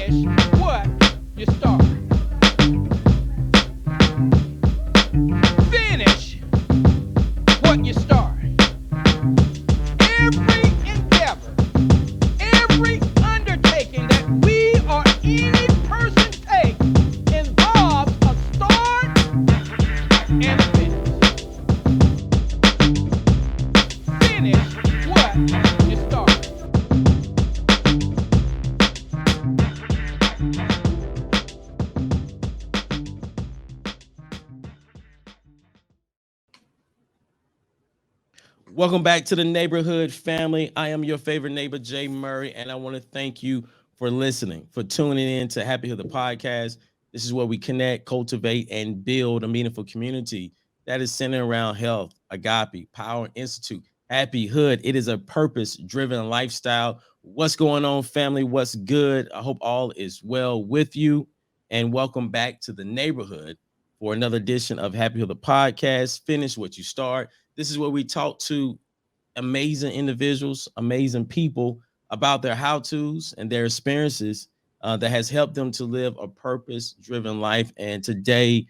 Finish what you start. Finish what you start. Every endeavor, every undertaking that we or any person takes involves a start and a finish. Finish what you start. Welcome back to the neighborhood family. I am your favorite neighbor, Jay Murray, and I want to thank you for listening, for tuning in to Happy Hood the podcast. This is where we connect, cultivate, and build a meaningful community that is centered around health, agape, power institute, happy hood. It is a purpose-driven lifestyle. What's going on, family? What's good? I hope all is well with you. And welcome back to the neighborhood for another edition of Happy Hood the podcast. Finish what you start. This is where we talk to amazing individuals, amazing people about their how-tos and their experiences that has helped them to live a purpose-driven life. And today,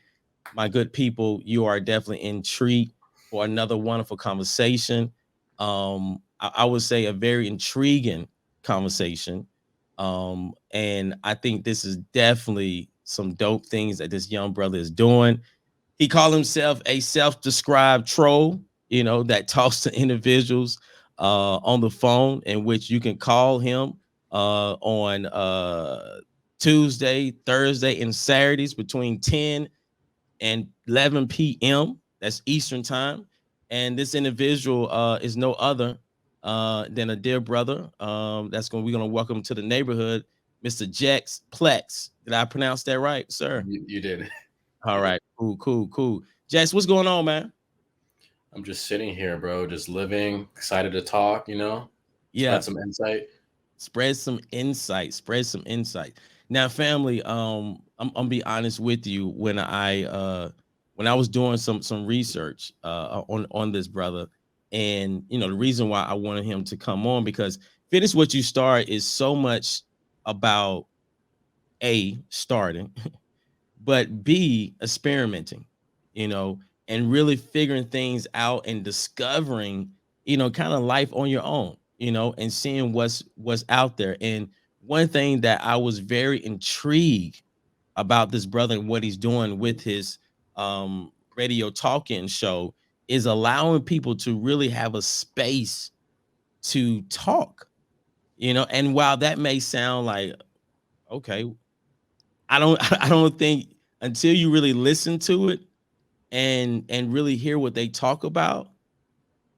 my good people, you are definitely in treat for another wonderful conversation. I would say a very intriguing conversation. And I think this is definitely some dope things that this young brother is doing. He called himself a self-described troll, that talks to individuals on the phone, in which you can call him on Tuesday, Thursday, and Saturdays between 10 and 11 p.m. That's Eastern time. And this individual is no other than a dear brother. We're gonna welcome to the neighborhood, Mr. Jex Plex. Did I pronounce that right, sir? You did. All You did. right, cool. Jess, what's going on, man? I'm just sitting here, bro, just living, excited to talk, Yeah, spread some insight. spread some insight. Now, family, I'm be honest with you. When I was doing some research on this brother, and the reason why I wanted him to come on, because finish what you start is so much about A, starting, but B, experimenting, you know, and really figuring things out and discovering, kind of life on your own, and seeing what's out there. And one thing that I was very intrigued about this brother and what he's doing with his radio talking show is allowing people to really have a space to talk, and while that may sound like, okay, I don't think until you really listen to it and really hear what they talk about,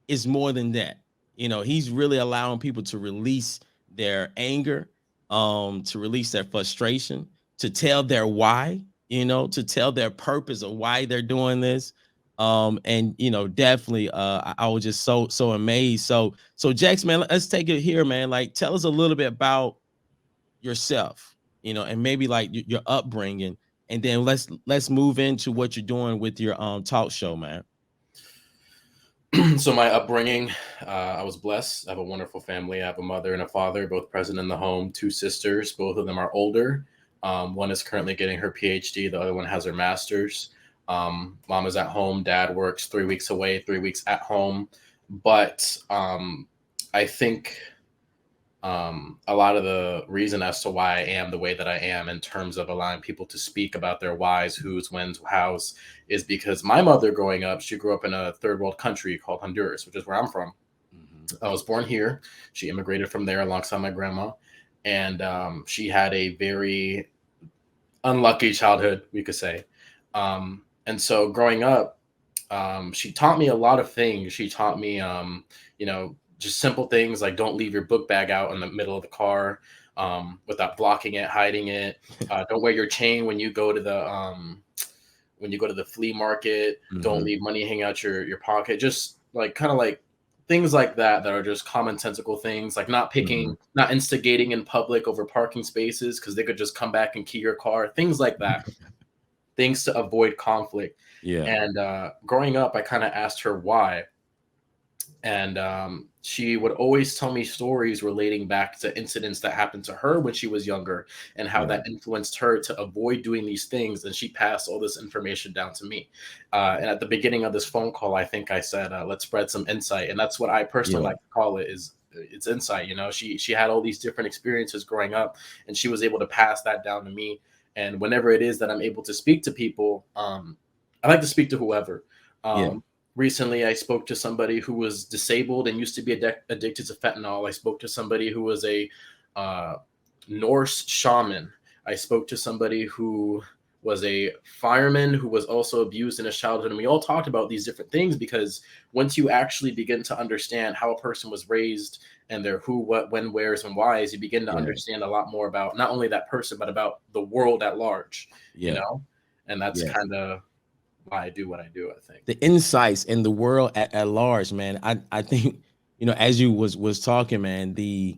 is more than that. He's really allowing people to release their anger, to release their frustration, to tell their why, to tell their purpose of why they're doing this. And definitely I was just so amazed. So Jax, man, let's take it here, man. Like, tell us a little bit about yourself, and maybe like your upbringing, and then let's move into what you're doing with your talk show, man. So my upbringing, I was blessed. I have a wonderful family. I have a mother and a father, both present in the home. Two sisters, both of them are older. One is currently getting her PhD. The other one has her master's. Mom is at home. Dad works 3 weeks away, 3 weeks at home. But I think a lot of the reason as to why I am the way that I am in terms of allowing people to speak about their whys, who's, when's, hows, is because my mother growing up, she grew up in a third world country called Honduras, which is where I'm from. I was born here. She immigrated from there alongside my grandma. And she had a very unlucky childhood, we could say. And so growing up, she taught me a lot of things. She taught me, just simple things like don't leave your book bag out in the middle of the car without blocking it, hiding it. Don't wear your chain when you go to the flea market. Don't leave money hanging out your pocket. Just like kind of like things like that are just commonsensical things, like not instigating in public over parking spaces because they could just come back and key your car. Things like that. Things to avoid conflict. Yeah. And growing up, I kind of asked her why. And she would always tell me stories relating back to incidents that happened to her when she was younger and how Yeah. that influenced her to avoid doing these things. And she passed all this information down to me. And at the beginning of this phone call, I think I said, let's spread some insight. And that's what I personally Yeah. like to call it, is it's insight. You know, she had all these different experiences growing up, and she was able to pass that down to me. And whenever it is that I'm able to speak to people, I like to speak to whoever. Yeah. Recently, I spoke to somebody who was disabled and used to be addicted to fentanyl. I spoke to somebody who was a uh, Norse shaman. I spoke to somebody who was a fireman who was also abused in his childhood. And we all talked about these different things because once you actually begin to understand how a person was raised and their who, what, when, where's, and whys, you begin to Yeah. understand a lot more about not only that person, but about the world at large, you Yeah. know? And that's Yeah. kind of why I do what I do, I think. The insights in the world at large, man. I think, as you was talking, man, the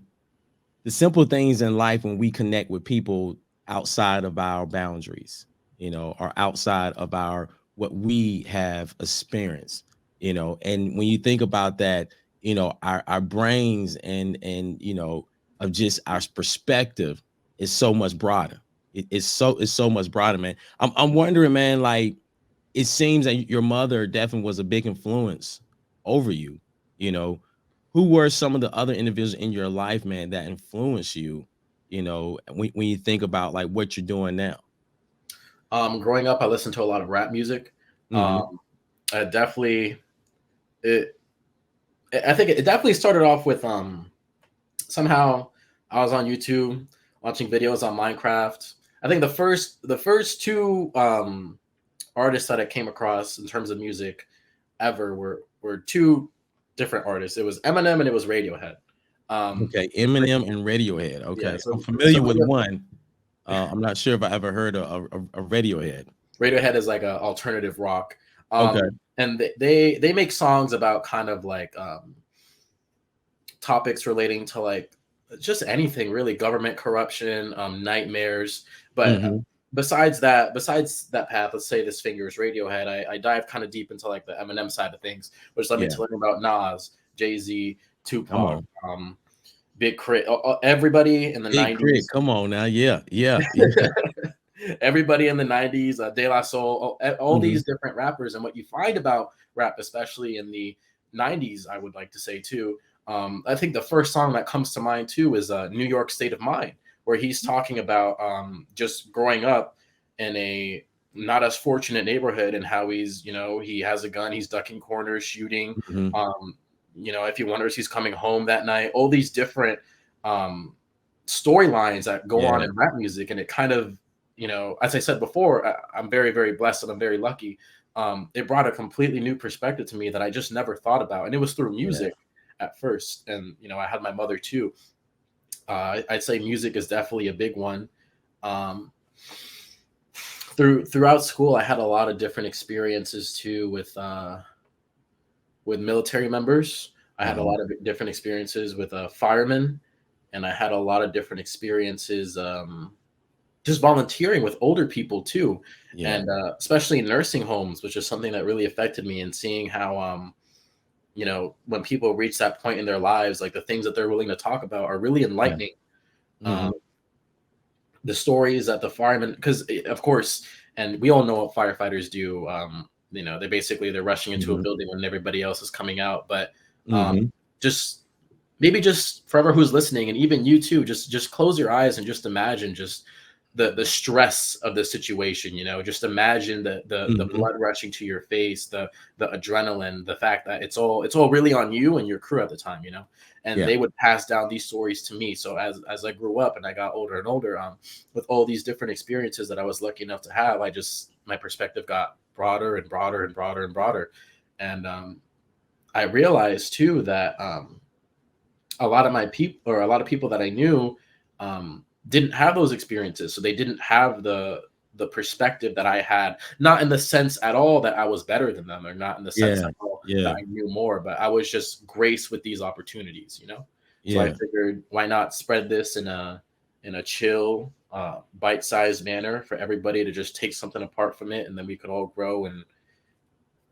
simple things in life when we connect with people outside of our boundaries, or outside of our what we have experienced, and when you think about that, our brains and of just our perspective is so much broader. It's so much broader, man. I'm wondering, man, like it seems that your mother definitely was a big influence over you, you know. Who were some of the other individuals in your life, man, that influenced you, when you think about like what you're doing now? Growing up, I listened to a lot of rap music. Hmm. I definitely it. I think it definitely started off with somehow I was on YouTube watching videos on Minecraft. I think the first two artists that I came across in terms of music ever were two different artists. It was Eminem and it was Radiohead. Um, Okay, Eminem and Radiohead. yeah, Okay, I'm so familiar with one. I'm not sure if I ever heard a Radiohead. Radiohead is like a alternative rock. Okay. And they make songs about kind of like topics relating to like just anything really, government corruption, nightmares. But Hmm. besides that path, let's say this fingers Radiohead, I dive kind of deep into like the Eminem side of things, which led me Yeah. to learn about Nas, Jay-Z, Come Tupac, on. Big Crit, everybody in the Big Crit. 90s. Come on now. Yeah. Yeah. Yeah. Everybody in the 90s, De La Soul, all Hmm. these different rappers. And what you find about rap, especially in the 90s, I would like to say too, I think the first song that comes to mind too is New York State of Mind, where he's talking about just growing up in a not as fortunate neighborhood and how he has a gun, he's ducking corners, shooting. Hmm. Um, if he wonders he's coming home that night, all these different um, storylines that go on Yeah. in rap music. And it kind of, as I said before, I'm very, very blessed and I'm very lucky. It brought a completely new perspective to me that I just never thought about. And it was through Yeah. music at first. And, I had my mother too. I'd say music is definitely a big one. Um, throughout school, I had a lot of different experiences too with military members. I had a Uh-huh. lot of different experiences with firemen, and I had a lot of different experiences just volunteering with older people too, Yeah. and especially in nursing homes, which is something that really affected me. And seeing how when people reach that point in their lives, like the things that they're willing to talk about are really Yeah. enlightening. Hmm. Um, the stories that the firemen, because of course, and we all know what firefighters do. They're rushing into a Hmm. building when everybody else is coming out. But Hmm. just maybe just forever who's listening, and even you too, just close your eyes and just imagine just the stress of the situation. Just imagine the Hmm. blood rushing to your face, the adrenaline, the fact that it's all really on you and your crew at the time. And Yeah. they would pass down these stories to me. So as I grew up and I got older and older, with all these different experiences that I was lucky enough to have, my perspective got broader and broader and broader and broader. And I realized too that a lot of people that I knew didn't have those experiences, so they didn't have the perspective that I had. Not in the sense at all that I was better than them, or not in the sense Yeah. at all that Yeah. I knew more, but I was just graced with these opportunities. So I Yeah. figured, why not spread this in a chill, bite-sized manner for everybody to just take something apart from it, and then we could all grow and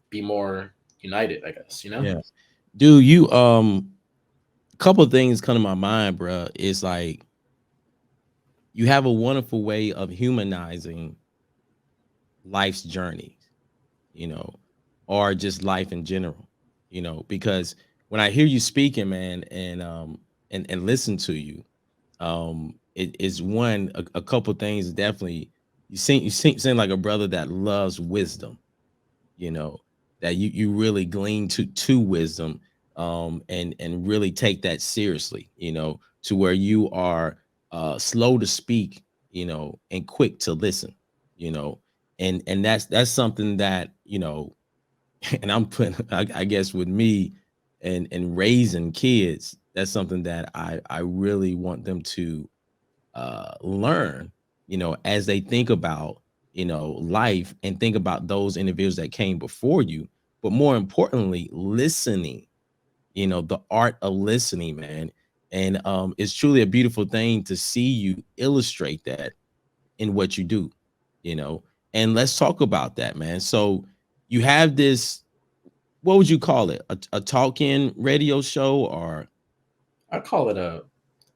be more united, I guess. Yeah. Dude, you couple of things come to my mind, bro. It's like you have a wonderful way of humanizing life's journey, you know, or just life in general, because when I hear you speaking, man, and listen to you, it is a couple things definitely. You seem like a brother that loves wisdom, you know, that you really glean to wisdom, and really take that seriously, to where you are slow to speak, and quick to listen, you know, and that's something that, and I'm putting, I guess, with me and raising kids, that's something that I really want them to learn, as they think about, life, and think about those individuals that came before you, but more importantly, listening, the art of listening, man. And it's truly a beautiful thing to see you illustrate that in what you do, you know. And let's talk about that, man. So you have this, what would you call it? A talk-in radio show, or I call it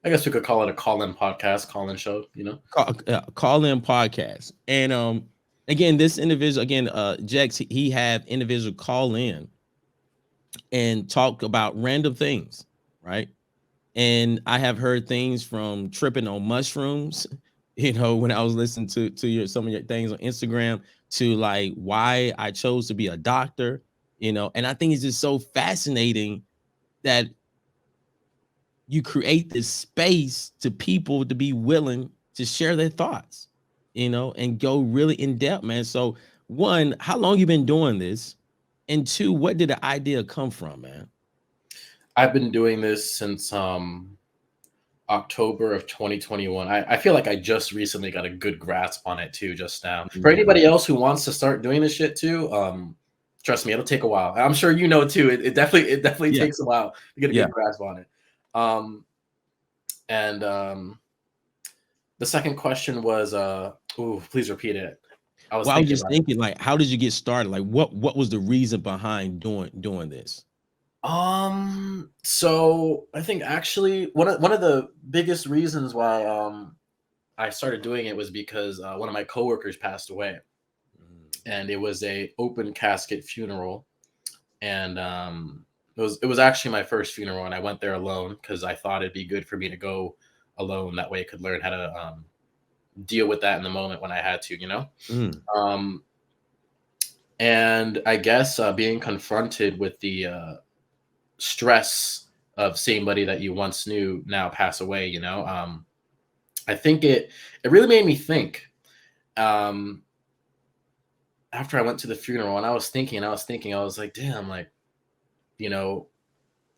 I guess we could call it a call-in podcast, call-in show. call-in podcast. And again, this individual, again, Jex, he have individual call in and talk about random things, right? And I have heard things from tripping on mushrooms, when I was listening to some of your things on Instagram, to like why I chose to be a doctor, and I think it's just so fascinating that you create this space to people to be willing to share their thoughts, and go really in depth, man. So, one, how long you been doing this? And two, what did the idea come from, man? I've been doing this since October of 2021. I feel like I just recently got a good grasp on it too, just now. For Mhm. anybody else who wants to start doing this shit too, trust me, it'll take a while. I'm sure you know too. It definitely Yeah, takes a while to get a yeah. good grasp on it. Um, and the second question was, ooh, please repeat it. I was Well, I was thinking just about it. thinking, like, how did you get started? Like, what was the reason behind doing this? So I think actually one of the biggest reasons why I started doing it was because one of my coworkers passed away, and it was a open casket funeral, and it was actually my first funeral, and I went there alone because I thought it'd be good for me to go alone. That way, I could learn how to deal with that in the moment when I had to, Mm, Um, and I guess being confronted with the stress of seeing somebody that you once knew now pass away, I think it really made me think. Um, After I went to the funeral, and I was like, damn, like, you know,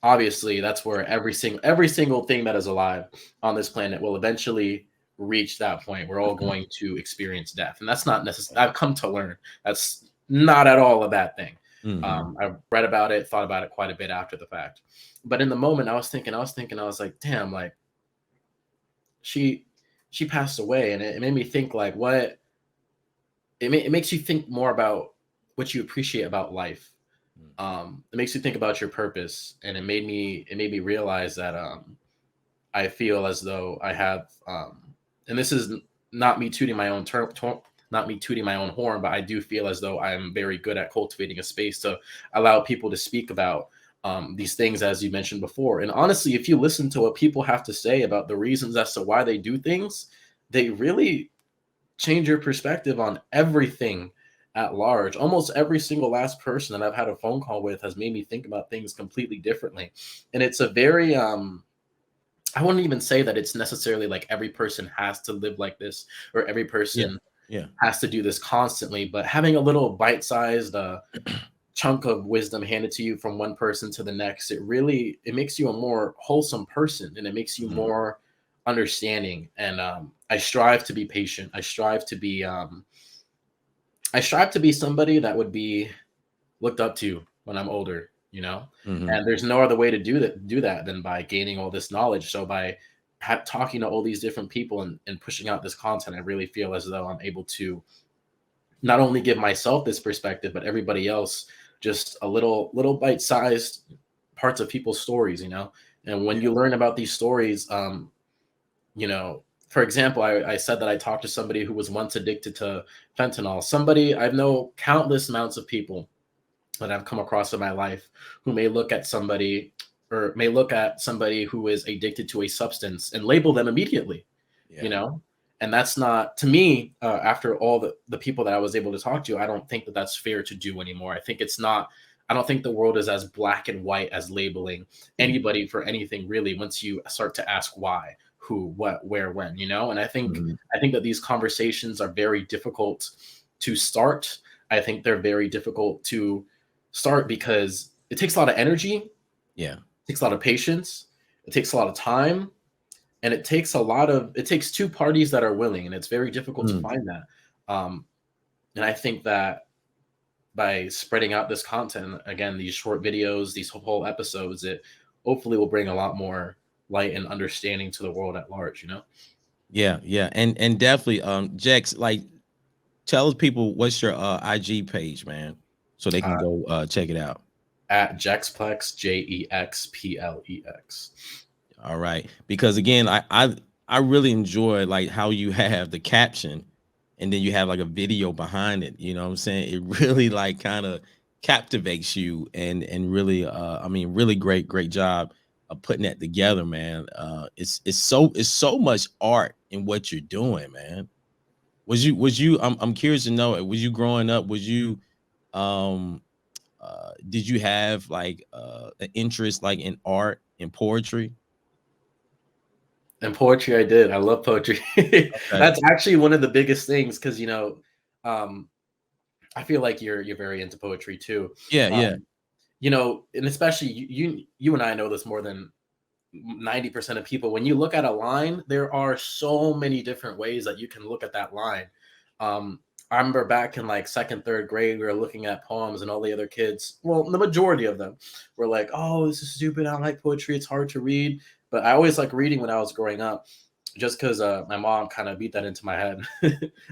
obviously that's where every single thing that is alive on this planet will eventually reach that point. We're all going to experience death, and that's not necessary. I've come to learn that's not at all a bad thing. mhm, I read about it, thought about it quite a bit after the fact, but in the moment, I was like, damn, like she she passed away, and it made me think like what it makes you think more about what you appreciate about life. mm, It makes you think about your purpose, and it made me realize that I feel as though I have, and this is not me tooting my own not me tooting my own horn, but I do feel as though I am very good at cultivating a space to allow people to speak about these things, as you mentioned before. And honestly, if you listen to what people have to say about the reasons as to why they do things, they really change your perspective on everything at large. Almost every single last person that I've had a phone call with has made me think about things completely differently. And it's a very I wouldn't even say that it's necessarily like every person has to live like this or every yeah, person yeah, has to do this constantly, but having a little bite-sized chunk of wisdom handed to you from one person to the next, it makes you a more wholesome person, and it makes you mhm, more understanding. And I strive to be patient. I strive to be somebody that would be looked up to when I'm older, mhm. And there's no other way to do that than by gaining all this knowledge. So by talking to all these different people and pushing out this content, I really feel as though I'm able to not only give myself this perspective, but everybody else just a little bite-sized parts of people's stories, and when you learn about these stories, for example, I said that I talked to somebody who was once addicted to fentanyl. I know countless amounts of people that I've come across in my life who may look at somebody who is addicted to a substance and label them immediately, Yeah. and that's not, to me, after all the people that I was able to talk to, I don't think that that's fair to do anymore. I don't think the world is as black and white as labeling anybody for anything, really, once you start to ask why, who, what, where, when, and Mhm. I think that these conversations are very difficult to start. I think they're very difficult to start because it takes a lot of energy, it Yeah. takes a lot of patience, it takes a lot of time, and it takes two parties that are willing, and it's very difficult to Mm. find that. And I think that by spreading out this content, again, these short videos, these whole episodes, it hopefully will bring a lot more light and understanding to the world at large. Yeah, yeah, and definitely, Jex, like, tell people what's your IG page, man, so they can uh, go check it out. at Jex Plex, JEXPLEX. All right, because again, I really enjoy like how you have the caption, and then you have like a video behind it. You know what I'm saying? It really like kind of captivates you, and really, I mean, really great job of putting that together, man. It's so much art in what you're doing, man. Was you I'm curious to know, was you growing up, was you um did you have like an interest like in art and poetry? And poetry, I did. I love poetry. Okay. That's actually one of the biggest things because um, I feel like you're very into poetry too. Yeah, yeah. Um, and especially you and I know this more than 90% of people. When you look at a line, there are so many different ways that you can look at that line. Um, I remember back in like second, third grade, we were looking at poems, and all the other kids, well, the majority of them were like, "Oh, this is stupid. I don't like poetry. It's hard to read." But I always like reading when I was growing up, just because my mom kind of beat that into my head.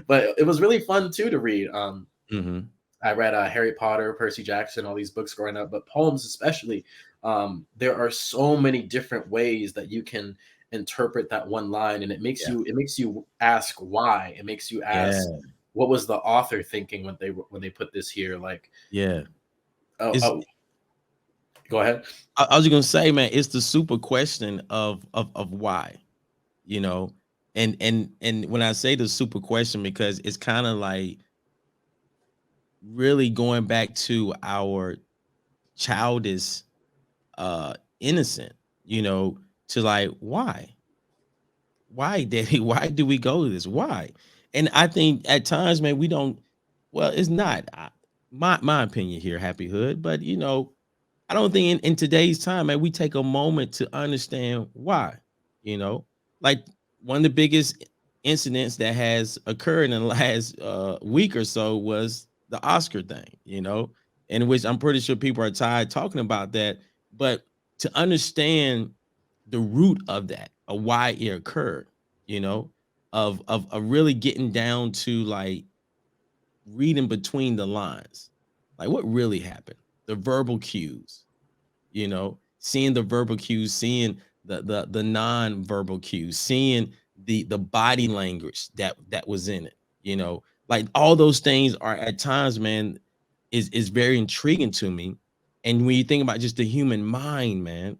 But it was really fun too to read. Mhm. I read Harry Potter, Percy Jackson, all these books growing up, but poems especially. There are so many different ways that you can interpret that one line, and Yeah. it makes you ask why. It makes you ask, Yeah. what was the author thinking when they put this here? Like, Yeah. oh, It's oh, go ahead. I was just gonna say, man, it's the super question of why, you know, and when I say the super question, because it's kind of like really going back to our childish innocent, you know, to like why daddy, why do we go to this, why? And I think at times, man, we don't, well, it's not my opinion here, happy hood, but you know, I don't think in today's time, man, we take a moment to understand why, you know, like one of the biggest incidents that has occurred in the last week or so was the Oscar thing, you know, in which I'm pretty sure people are tired talking about that. But to understand the root of that, of why it occurred, you know, of really getting down to like reading between the lines, like what really happened, the verbal cues, you know, seeing the verbal cues, seeing the non-verbal cues, seeing the body language that was in it, you know, like all those things are at times, man, is very intriguing to me. And when you think about just the human mind, man,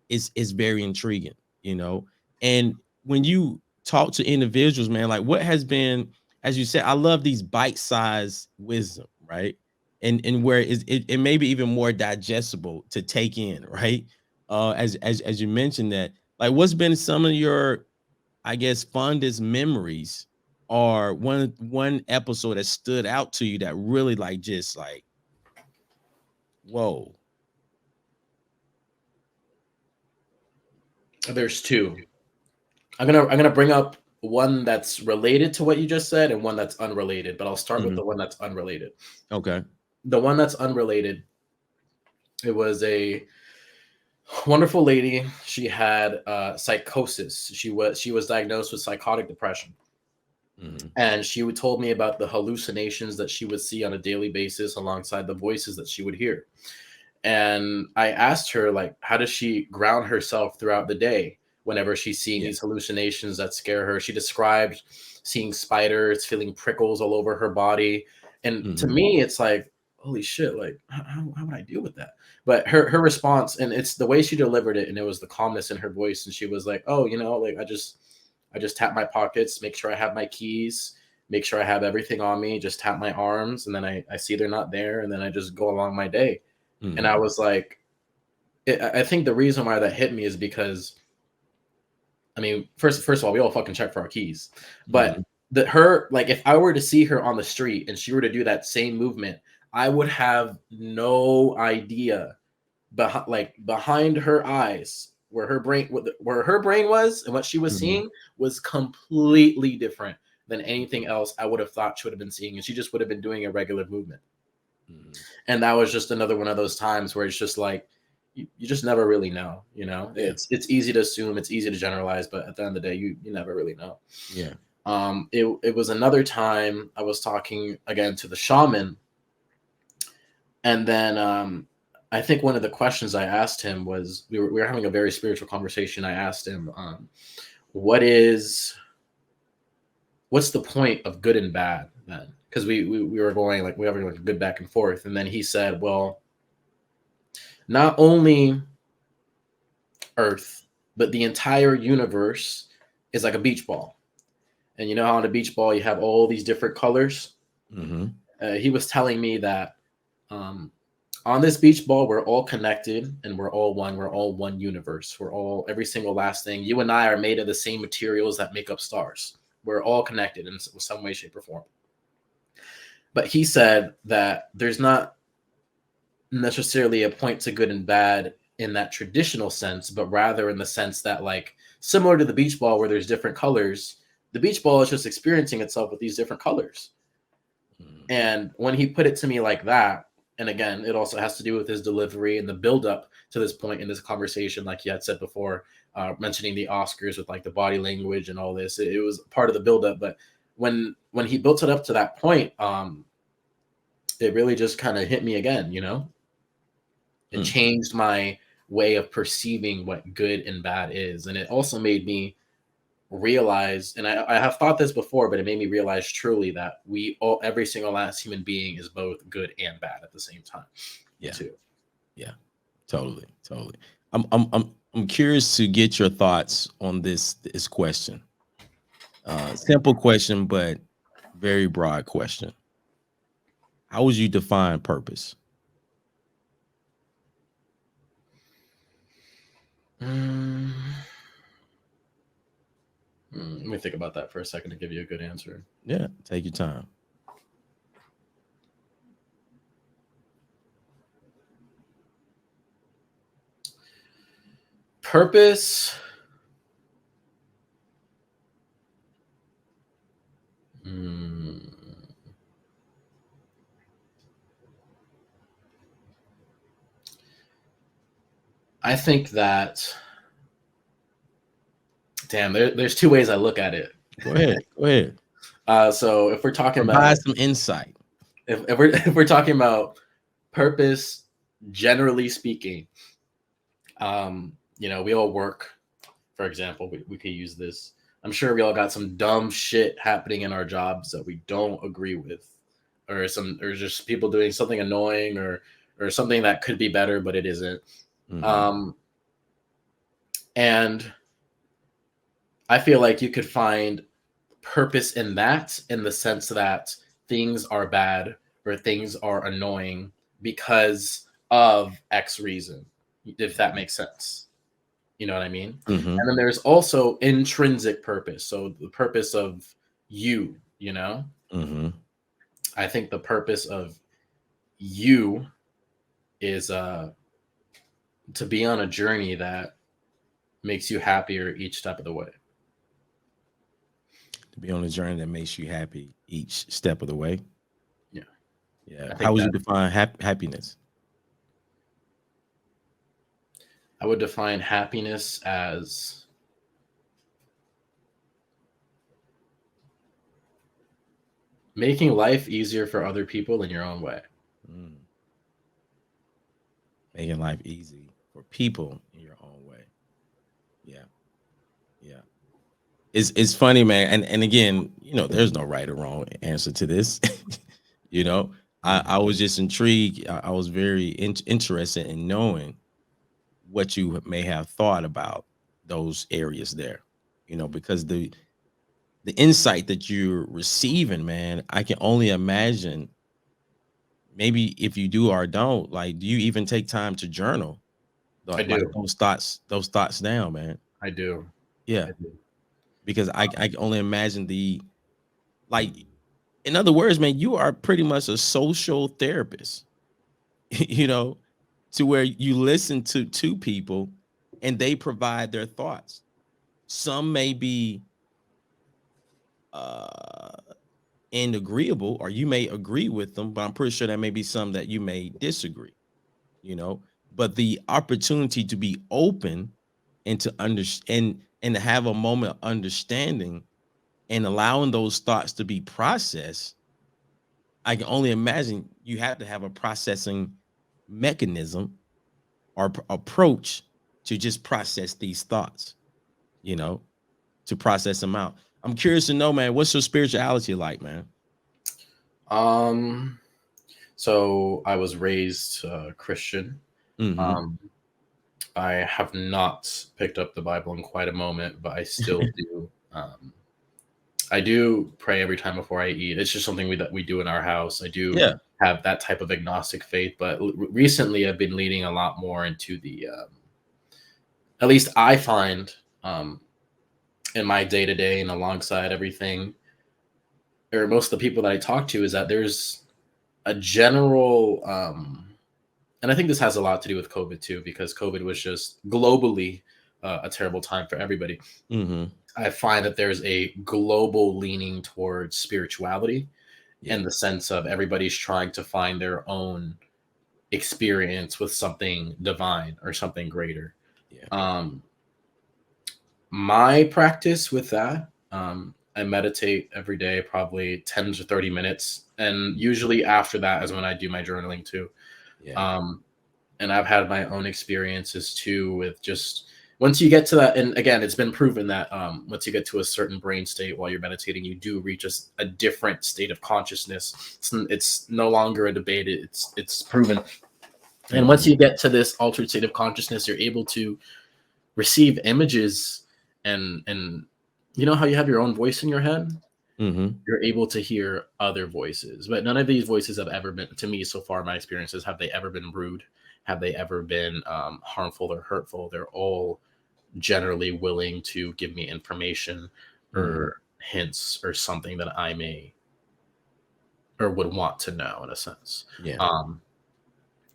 is very intriguing, you know. And when you talk to individuals, man, like what has been, as you said, I love these bite-sized wisdom, right? And where it may be even more digestible to take in, right? As you mentioned that, like what's been some of your, I guess, fondest memories, or one episode that stood out to you that really like just like, whoa. There's two. I'm gonna bring up one that's related to what you just said and one that's unrelated, but I'll start with Mhm. the one that's unrelated. Okay. The one that's unrelated, it was a wonderful lady. She had psychosis. She was diagnosed with psychotic depression, Mhm. and told me about the hallucinations that she would see on a daily basis alongside the voices that she would hear. And I asked her, like, how does she ground herself throughout the day whenever she's seeing Yeah. these hallucinations that scare her? She described seeing spiders, feeling prickles all over her body. And to Mhm. me, it's like, holy shit, like, how would I deal with that? But her response, and it's the way she delivered it, and it was the calmness in her voice. And she was like, oh, like I just tap my pockets, make sure I have my keys, make sure I have everything on me, just tap my arms, and then I see they're not there, and then I just go along my day. And I Mhm. was like, I think the reason why that hit me is because, I mean, first of all, we all fucking check for our keys, but Mhm. her, like, if I were to see her on the street and she were to do that same movement, I would have no idea behind her eyes where her brain was, and what she was Mhm. seeing was completely different than anything else I would have thought she would have been seeing, and she just would have been doing a regular movement. Mhm. And that was just another one of those times where it's just like, you just never really know. Yeah. It's easy to assume, it's easy to generalize, but at the end of the day, you never really know. Yeah. It was another time I was talking again to the shaman, and then I think one of the questions I asked him was, we were having a very spiritual conversation. I asked him, what is what's the point of good and bad then? Because we were going, like, we were having like a good back and forth, and then he said, well, not only Earth, but the entire universe is like a beach ball. And you know how on a beach ball you have all these different colors? Mhm. He was telling me that, um, on this beach ball, we're all connected and we're all one. We're all one universe. We're all, every single last thing. You and I are made of the same materials that make up stars. We're all connected in some way, shape, or form. But he said that there's not necessarily a point to good and bad in that traditional sense, but rather in the sense that, like, similar to the beach ball where there's different colors, the beach ball is just experiencing itself with these different colors. Mhm. And when he put it to me like that, and again, it also has to do with his delivery and the buildup to this point in this conversation, like you had said before, mentioning the Oscars with like the body language and all this. It was part of the buildup, but when he built it up to that point, it really just kind of hit me again. It Mm. changed my way of perceiving what good and bad is, and it also made me realize, and I have thought this before, but it made me realize truly that every single last human being is both good and bad at the same time, Yeah. too. Yeah. Totally. Totally. I'm curious to get your thoughts on this question. Simple question, but very broad question. How would you define purpose? Mm, let me think about that for a second to give you a good answer. Yeah, take your time. Purpose. mm, I think that, damn, there's two ways I look at it. Go ahead. Go ahead. So if we're talking Provide about some insight. if we're talking about purpose, generally speaking, we all work. For example, we could use this. I'm sure we all got some dumb shit happening in our jobs that we don't agree with, or just people doing something annoying, or something that could be better but it isn't. Mhm. Um, and I feel like you could find purpose in that, in the sense that things are bad or things are annoying because of X reason, if that makes sense. You know what I mean? And Mhm. then there's also intrinsic purpose. So the purpose of you. Mhm. I think the purpose of you is to be on a journey that makes you happier each step of the way. To be on a journey that makes you happy each step of the way. Yeah. Yeah. I How think would you that define happiness? I would define happiness as making life easier for other people in your own way. Mm. making life easy for people in your own way. Yeah, yeah. It's funny, man. And again, there's no right or wrong answer to this. you know, I was just intrigued. I was very interested in knowing what you may have thought about those areas there. Because the insight that you're receiving, man, I can only imagine. Maybe if you do or don't, like, do you even take time to journal, I like do. those thoughts down, man? I do. Yeah, I do. because I can only imagine like, in other words, man, you are pretty much a social therapist, you know, to where you listen to people and they provide their thoughts. Some may be uh and agreeable, or you may agree with them, but I'm pretty sure there may be some that you may disagree, you know. But the opportunity to be open and to understand and to have a moment of understanding and allowing those thoughts to be processed, I can only imagine you have to have a processing mechanism or approach to just process these thoughts, you know, to process them out. I'm curious to know, man, what's your spirituality like, man? Um, so I was raised Christian. Mm-hmm. Um, I have not picked up the Bible in quite a moment, but I still do. I do pray every time before I eat. It's just something that we do in our house. I do Yeah. have that type of agnostic faith, but recently I've been leaning a lot more into the. At least I find um, in my day to day and alongside everything, or most of the people that I talk to, is that there's a general. And I think this has a lot to do with COVID too, because COVID was just globally a terrible time for everybody. Mm-hmm. I find that there's a global leaning towards spirituality in Yeah. the sense of everybody's trying to find their own experience with something divine or something greater. Yeah. Um, my practice with that, I meditate every day, probably 10 to 30 minutes. And usually after that is when I do my journaling too. Yeah. Um, and I've had my own experiences too with just once you get to that, and again, it's been proven that once you get to a certain brain state while you're meditating, you do reach a different state of consciousness. It's no longer a debate; it's proven. And once Mm-hmm. you get to this altered state of consciousness, you're able to receive images, and you know how you have your own voice in your head. Mm-hmm. You're able to hear other voices, but none of these voices have ever been, to me so far, my experiences, have they ever been rude? Have they ever been harmful or hurtful? They're all generally willing to give me information Mm-hmm. or hints or something that I may or would want to know in a sense. Yeah. Um,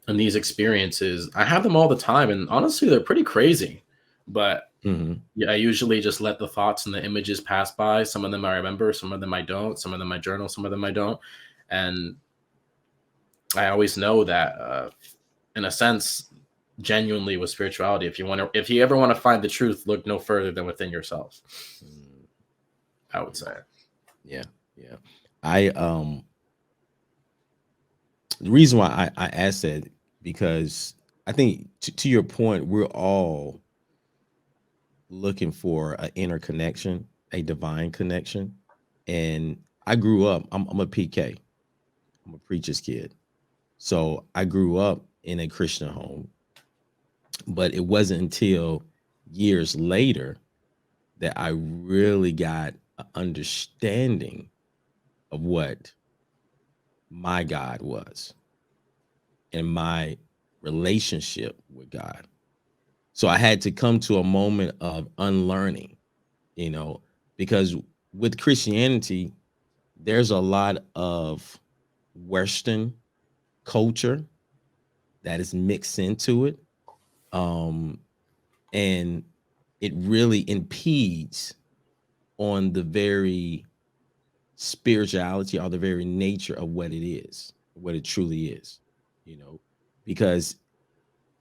and these experiences, I have them all the time, and honestly, they're pretty crazy. But Mm-hmm. yeah, I usually just let the thoughts and the images pass by. Some of them I remember, some of them I don't. Some of them I journal, some of them I don't. And I always know that, in a sense, genuinely with spirituality, if you ever want to find the truth, look no further than within yourself. Mm, I would say. yeah. Yeah. I The reason why I asked that, because I think to your point, we're all looking for an interconnection, a divine connection. And I grew up, I'm a PK, I'm a preacher's kid. So I grew up in a Christian home, but it wasn't until years later that I really got an understanding of what my God was and my relationship with God. So I had to come to a moment of unlearning, you know, because with Christianity, there's a lot of Western culture that is mixed into it. Um, and it really impedes on the very spirituality or the very nature of what it is, what it truly is, you know, because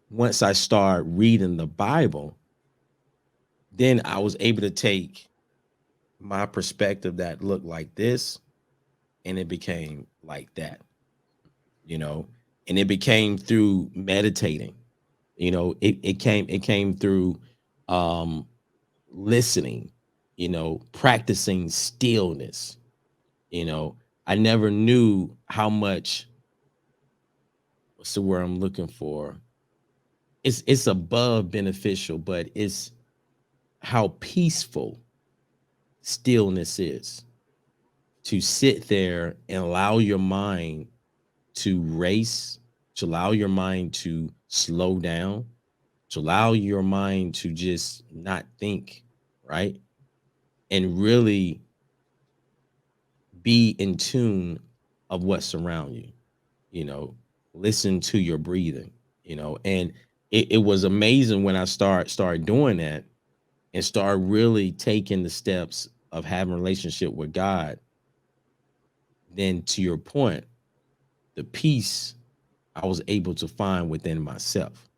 once I start reading the Bible, then I was able to take my perspective that looked like this and it became like that, you know, and it became through meditating. It came through um listening, practicing stillness. you know I never knew how much, what's the word I'm looking for, it's above beneficial, but it's how peaceful stillness is, to sit there and allow your mind to race, to allow your mind to slow down, to allow your mind to just not think, right? And really be in tune of what's around you, you know, listen to your breathing, and it was amazing when I started doing that and start really taking the steps of having a relationship with God. Then to your point, the peace I was able to find within myself,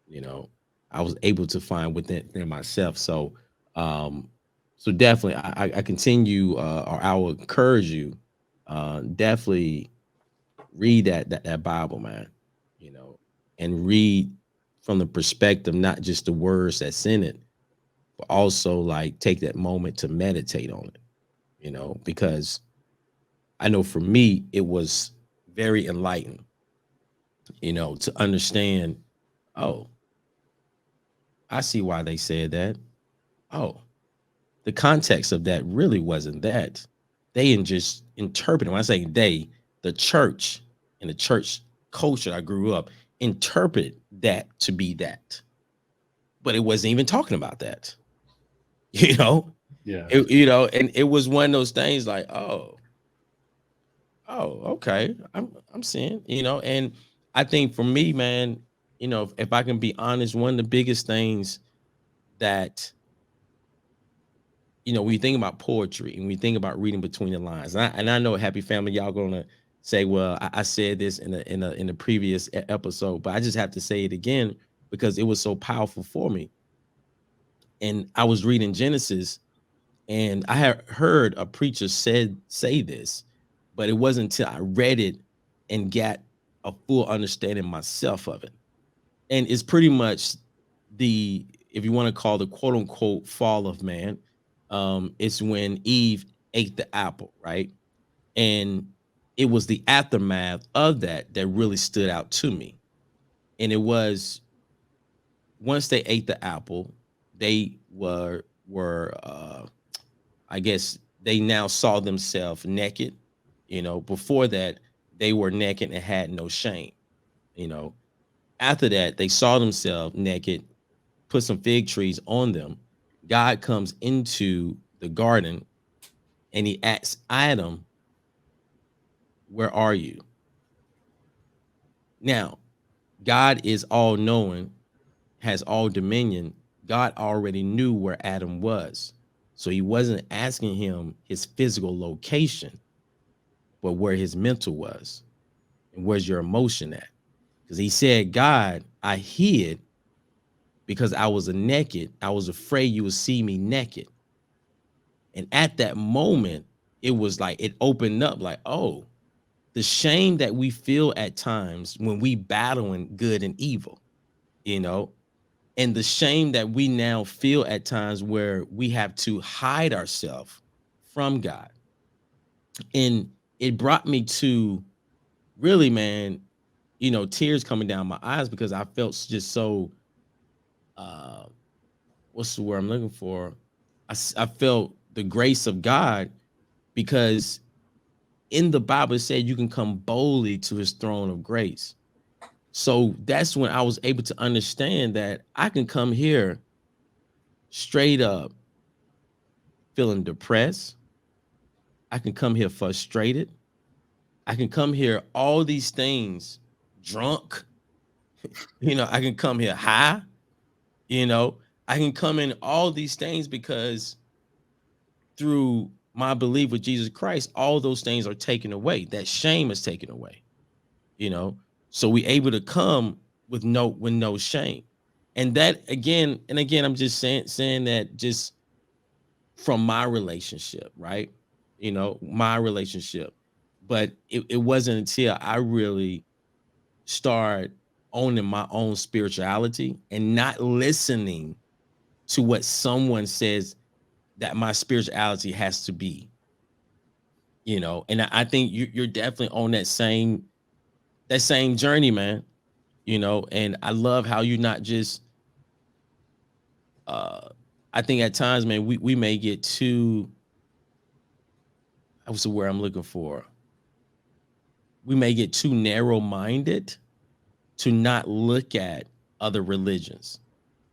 you know, I was able to find within myself. Um, so definitely, I continue, or I will encourage you, definitely read that Bible, man, and read from the perspective, not just the words that's in it, but also like take that moment to meditate on it, because I know for me it was very enlightening, to understand, oh, I see why they said that. Oh, the context of that really wasn't that. They just interpreted. When I say they, the church and the church culture I grew up interpret that to be that, but it wasn't even talking about that. You know, Yeah. and it was one of those things like, okay, I'm seeing, and I think for me, man, if I can be honest, one of the biggest things that, when you think about poetry and we think about reading between the lines, and I know Happy Family, y'all gonna say, well, I said this in the previous episode, but I just have to say it again because it was so powerful for me. And I was reading Genesis, and I had heard a preacher say this, but it wasn't until I read it and got a full understanding myself of it. And it's pretty much the, if you want to call the quote unquote fall of man, it's when Eve ate the apple, right? And it was the aftermath of that really stood out to me. And it was, once they ate the apple, they were I guess they now saw themselves naked. Before that, they were naked and had no shame. You know, After that, they saw themselves naked, put some fig trees on them. God comes into the garden and he asks Adam, "Where are you?" Now, God is all knowing, has all dominion. God already knew where Adam was. So he wasn't asking him his physical location, but where his mental was and where's your emotion at. Because he said, God, I hid because I was naked. I was afraid you would see me naked. And at that moment, it was like it opened up like, oh, the shame that we feel at times when we battling good and evil, you know, and the shame that we now feel at times where we have to hide ourselves from God. And it brought me to, really, man, tears coming down my eyes because I felt just so, uh what's the word I'm looking for? I felt the grace of God because in the Bible it said you can come boldly to his throne of grace. So that's when I was able to understand that I can come here straight up feeling depressed. I can come here frustrated. I can come here all these things drunk. I can come here high, you know. I can come in all these things because through my belief with Jesus Christ, all those things are taken away. That shame is taken away, you know. So we able to come with no shame. And that again and again, I'm just saying that just from my relationship, right? My relationship. But it wasn't until I really start owning my own spirituality and not listening to what someone says that my spirituality has to be, and I think you're definitely on that same journey, man. And I love how you're not just I think at times, man, we may get too, what's the word I'm looking for? We may get too narrow-minded to not look at other religions,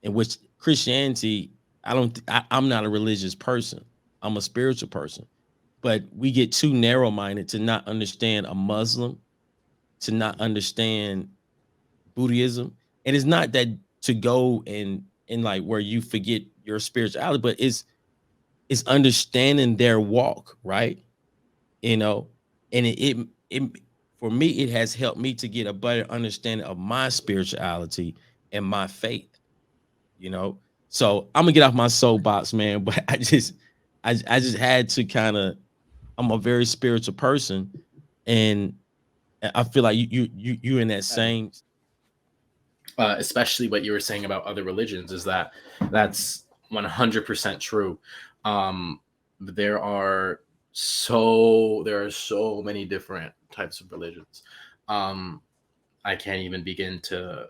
in which Christianity, I'm not a religious person. I'm a spiritual person. But we get too narrow-minded to not understand a Muslim, to not understand Buddhism. And it's not that to go and like where you forget your spirituality, but it's understanding their walk, right? You know, and it for me, it has helped me to get a better understanding of my spirituality and my faith, you know. So I'm gonna get off my soapbox, man. But I just had to kind of, I'm a very spiritual person, and I feel like you in that same. Especially what you were saying about other religions is that's 100% true. There are so many different types of religions. I can't even begin to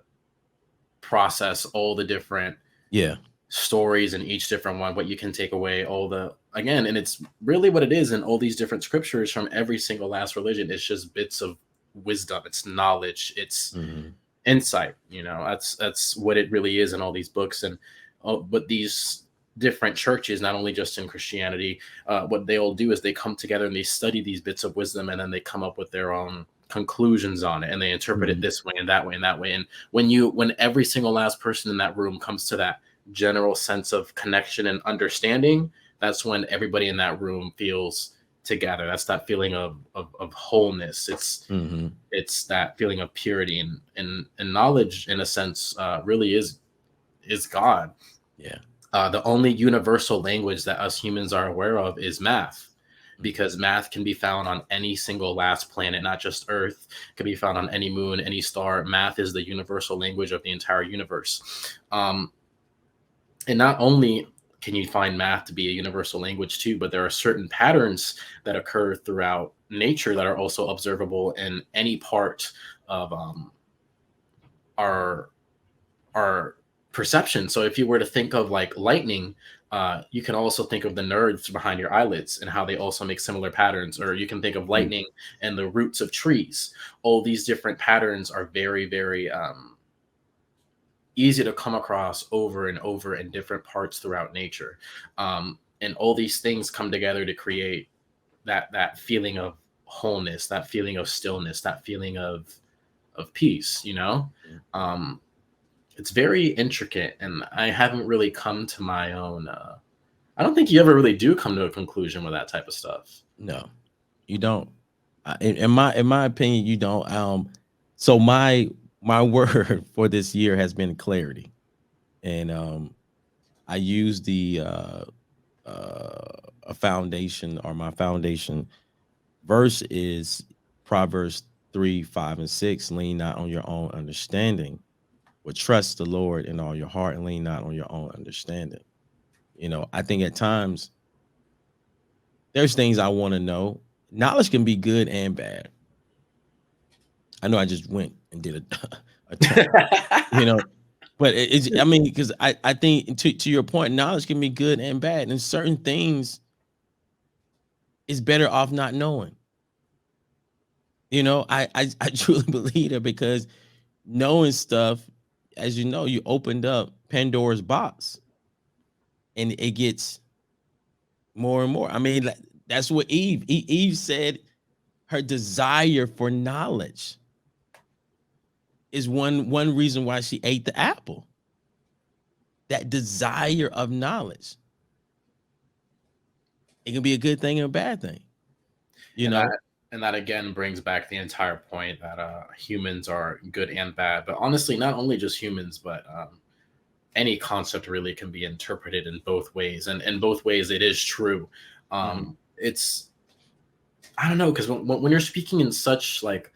process all the different Yeah. stories in each different one, what you can take away, all the, again, and it's really what it is in all these different scriptures from every single last religion. It's just bits of wisdom, it's knowledge, it's insight. That's what it really is in all these books. And but these different churches, not only just in Christianity, what they all do is they come together and they study these bits of wisdom, and then they come up with their own conclusions on it, and they interpret it this way and that way and that way. And when every single last person in that room comes to that general sense of connection and understanding, that's when everybody in that room feels together. That's that feeling of wholeness. It's that feeling of purity, and knowledge, in a sense, really is God. Yeah. The only universal language that us humans are aware of is math, because math can be found on any single last planet, not just Earth. It can be found on any moon, any star. Math is the universal language of the entire universe. And not only can you find math to be a universal language too, but there are certain patterns that occur throughout nature that are also observable in any part of our perception. So if you were to think of like lightning, you can also think of the nerves behind your eyelids and how they also make similar patterns. Or you can think of lightning and the roots of trees. All these different patterns are very, very easy to come across over and over in different parts throughout nature. And all these things come together to create that feeling of wholeness, that feeling of stillness, that feeling of peace, it's very intricate, and I haven't really come to my own. I don't think you ever really do come to a conclusion with that type of stuff. No, you don't. In my opinion, you don't. So my word for this year has been clarity, and I use the a foundation, or my foundation verse is Proverbs 3, 5, and 6. Lean not on your own understanding, but trust the Lord in all your heart, and lean not on your own understanding. I think at times there's things I want to know. Knowledge can be good and bad. I know I just went and did a talk, but I mean, because I think to your point, knowledge can be good and bad, and certain things is better off not knowing. I truly believe that, because knowing stuff, as you know, you opened up Pandora's box, and it gets more and more. I mean, that's what Eve said. Her desire for knowledge is one reason why she ate the apple. That desire of knowledge. It can be a good thing and a bad thing. And that again brings back the entire point that humans are good and bad. But honestly, not only just humans, but any concept really can be interpreted in both ways. And in both ways, it is true. It's, I don't know, because when you're speaking in such like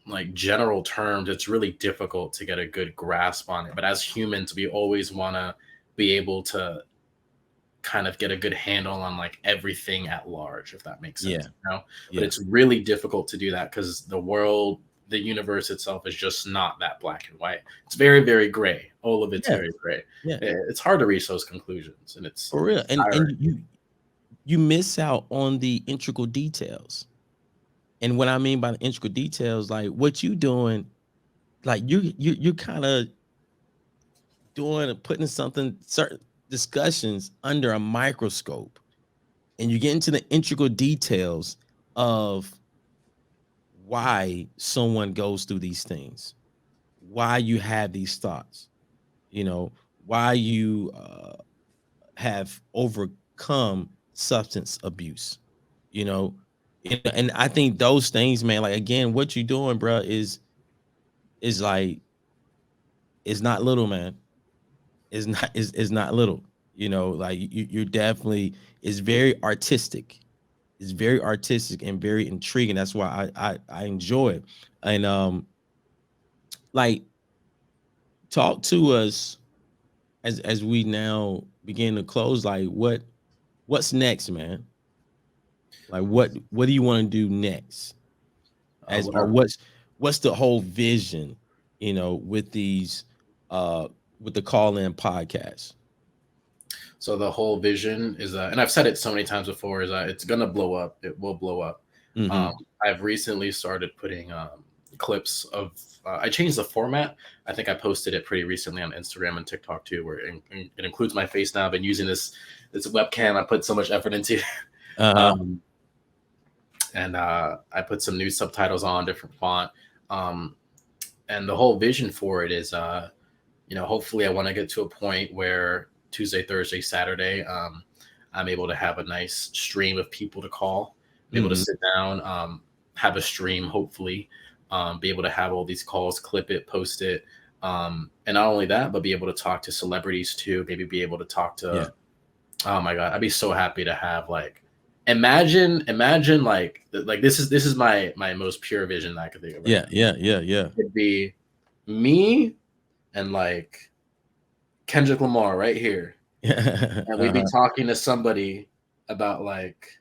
like general terms, it's really difficult to get a good grasp on it. But as humans, we always want to be able to kind of get a good handle on like everything at large, if that makes sense. Yeah. But Yeah. it's really difficult to do that because the world, the universe itself is just not that black and white. It's very, very gray. All of it's Yeah. very gray. Yeah. It's hard to reach those conclusions, and it's For real. And tiring. you miss out on the integral details. And what I mean by the integral details, like what you doing, like you're kind of putting something, certain discussions under a microscope, and you get into the integral details of why someone goes through these things, why you have these thoughts, you know, why you have overcome substance abuse, you know. And I think those things, man, like again, what you doing, bro, is like, it's not little, man. It's not little, you know. Like you're definitely, it's very artistic. It's very artistic and very intriguing. That's why I enjoy it. And like, talk to us as we now begin to close. Like, what's next, man? Like, what do you want to do next? As What or are what's the whole vision, you know, with these with the call in podcast? So the whole vision is, and I've said it so many times before, is that it's gonna blow up. It will blow up. Mm-hmm. I've recently started putting clips of. I changed the format. I think I posted it pretty recently on Instagram and TikTok too, where it includes my face now. I've been using this webcam. I put so much effort into. Uh-huh. And I put some new subtitles on, different font. And the whole vision for it is, hopefully I want to get to a point where Tuesday, Thursday, Saturday, I'm able to have a nice stream of people to call, be able to sit down, have a stream, hopefully, be able to have all these calls, clip it, post it. And not only that, but be able to talk to celebrities too, maybe be able to talk to, oh my God, I'd be so happy to have like, imagine like this is my most pure vision that I could think of. Yeah. It'd be me and like Kendrick Lamar right here. And we'd be talking to somebody about like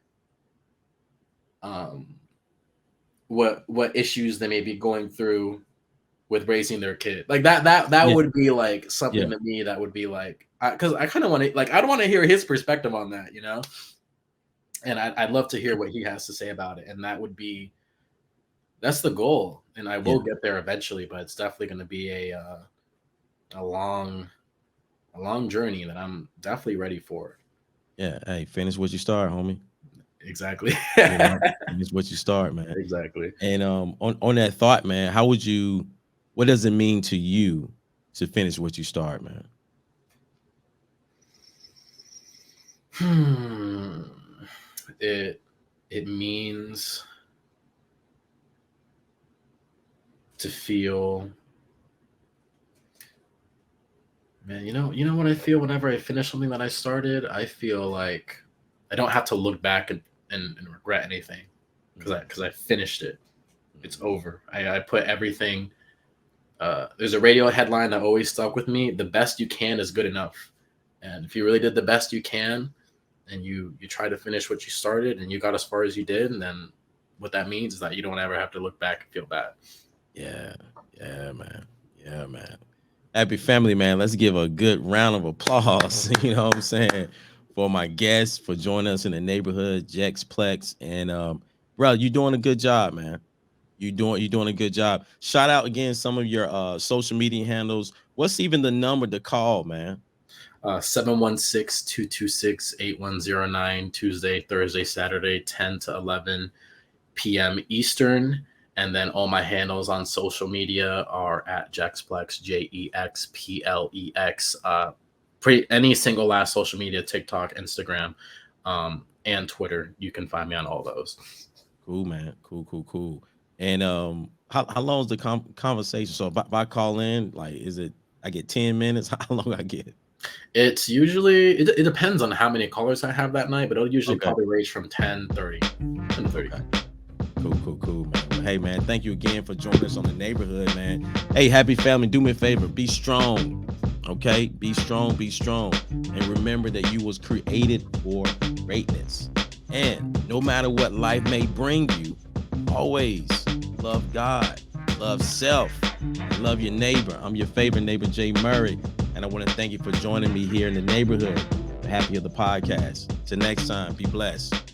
what issues they may be going through with raising their kid. Like that would be like something to me that would be like, because I kind of want to, like, I don't want to hear his perspective on that, you know? And I'd love to hear what he has to say about it. And that's the goal. And I will get there eventually, but it's definitely going to be a long journey that I'm definitely ready for. Yeah. Hey, finish what you start, homie. Exactly. Finish what you start, man. Exactly. And on that thought, man, what does it mean to you to finish what you start, man? It means to feel, man, you know what I feel whenever I finish something that I started? I feel like I don't have to look back and regret anything because I finished it. It's over. I put everything. There's a radio headline that always stuck with me: the best you can is good enough. And if you really did the best you can, and you try to finish what you started, and you got as far as you did, and then what that means is that you don't ever have to look back and feel bad. Yeah, man. Happy family, man. Let's give a good round of applause. You know what I'm saying, for my guests, for joining us in the neighborhood, Jex Plex. And bro, you're doing a good job, man. You're doing a good job. Shout out again some of your social media handles. What's even the number to call, man? 716-226-8109, Tuesday, Thursday, Saturday, 10 to 11 p.m. Eastern. And then all my handles on social media are at Jex Plex, JEXPLEX. Any single last social media, TikTok, Instagram, and Twitter. You can find me on all those. Cool, man. Cool. And how long is the conversation? So if I call in, like, is it, I get 10 minutes? How long I get? It's usually, it depends on how many callers I have that night, but it'll usually probably range from 10:30. Okay. Cool, man. Well, hey, man, thank you again for joining us on The Neighborhood, man. Hey, happy family, do me a favor. Be strong, okay? Be strong. And remember that you was created for greatness. And no matter what life may bring you, always love God, love self, and love your neighbor. I'm your favorite neighbor, Jay Murray. And I want to thank you for joining me here in The Neighborhood, the Happy of the Podcast. Till next time, be blessed.